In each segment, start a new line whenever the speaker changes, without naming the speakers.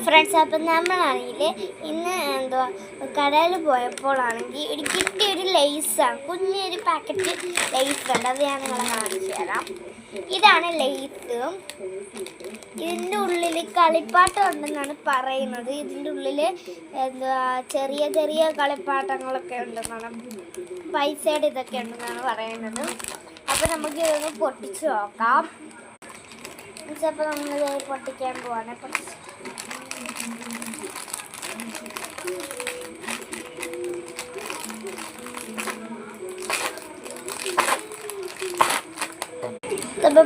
Friends, അപ്പം നമ്മളാണെങ്കിൽ ഇന്ന് കടയിൽ പോയപ്പോഴാണെങ്കിൽ കിട്ടിയൊരു ലെയ്സാണ്, കുഞ്ഞൊരു പാക്കറ്റ് ലെയ്സ് ഉണ്ട്. അത് ഞാൻ നിങ്ങളെ കാണിച്ചു തരാം. ഇതാണ് ലെയ്സ്. ഇതിൻ്റെ ഉള്ളിൽ കളിപ്പാട്ടം ഉണ്ടെന്നാണ് പറയുന്നത്. ഇതിൻ്റെ ഉള്ളിൽ ചെറിയ ചെറിയ കളിപ്പാട്ടങ്ങളൊക്കെ ഉണ്ടെന്നാണ്, പൈസയുടെ ഇതൊക്കെ ഉണ്ടെന്നാണ് പറയുന്നത്. അപ്പോൾ നമുക്ക് ഇതൊന്ന് പൊട്ടിച്ച് നോക്കാം. അപ്പോൾ നമ്മൾ പൊട്ടിക്കാൻ പോവാണ്. ഇപ്പോൾ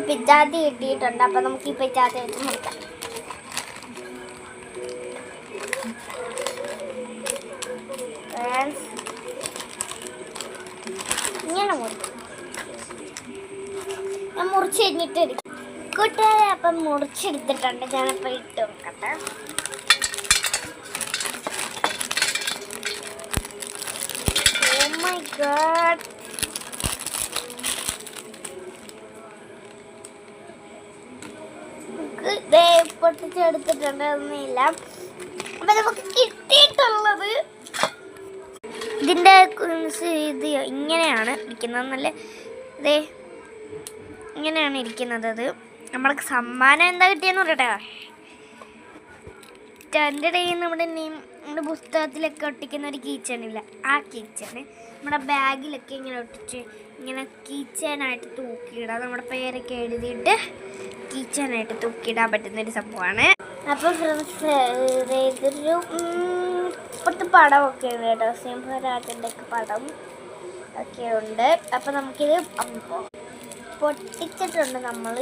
പിച്ചാത്തി കിട്ടിയിട്ടുണ്ട്. അപ്പം നമുക്ക് ഈ പിച്ചാത്തി വെച്ച് മുറിക്കാം. ഇങ്ങനെ മുറിക്കും. ഞാൻ മുറിച്ച് കഴിഞ്ഞിട്ട് എടുക്കും കൂട്ടുകാരെ. അപ്പം മുറിച്ചെടുത്തിട്ടുണ്ട്. ഞാനപ്പോൾ ഇട്ട് നോക്കട്ടെ. ഓ മൈ ഗോഡ്, പൊട്ടിച്ചെടുത്തിട്ടുണ്ട്. ഒന്നുമില്ല. അപ്പം നമുക്ക് കിട്ടിയിട്ടുള്ളത് ഇതിൻ്റെ ഇത് ഇങ്ങനെയാണ് ഇരിക്കുന്നത്. നല്ല ഇതേ ഇങ്ങനെയാണ് ഇരിക്കുന്നത്. അത് നമ്മൾക്ക് സമ്മാനം എന്താ കിട്ടിയെന്ന് പറയട്ടെ. എൻ്റെ കയ്യിൽ നമ്മുടെ പുസ്തകത്തിലൊക്കെ ഒട്ടിക്കുന്ന ഒരു കീച്ചണില്ല, ആ കീച്ചണ് നമ്മുടെ ബാഗിലൊക്കെ ഇങ്ങനെ ഒട്ടിച്ച് ഇങ്ങനെ കീച്ചനായിട്ട് തൂക്കിയിടാം. നമ്മുടെ പേരൊക്കെ എഴുതിയിട്ട് കീച്ചനായിട്ട് തൂക്കിയിടാൻ പറ്റുന്നൊരു സംഭവമാണ്. അപ്പോൾ ഫ്രണ്ട്സ്, ഇതൊരു പൊട്ട് പടമൊക്കെ ഉണ്ട് കേട്ടോ. സിംഹരാജൻ്റെ ഒക്കെ പടം ഒക്കെ ഉണ്ട്. അപ്പോൾ നമുക്കിത് പൊട്ടിച്ചിട്ടുണ്ട്. നമ്മൾ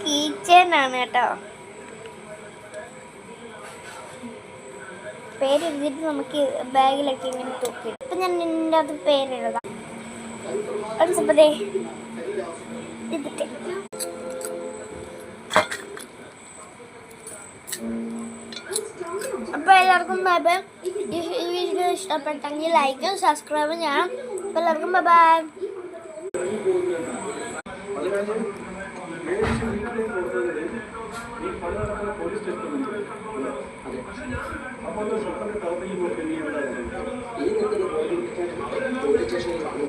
കീച്ചേനാണ് കേട്ടോ. പേരെഴുതിയിട്ട് നമുക്ക് ബാഗിലൊക്കെ ഇങ്ങനെ തൂക്കി. ഇപ്പം ഞാൻ ഇതിൻ്റെ അത് പേരെഴുതാം. ഇതിട്ട് അപ്പോൾ എല്ലാവർക്കും ബൈ ബൈ. ഈ വീഡിയോ ഇഷ്ടപ്പെട്ടെങ്കിൽ ലൈക്കും സബ്സ്ക്രൈബും ചെയ്യണം. അപ്പോൾ എല്ലാവർക്കും ബൈ ബൈ.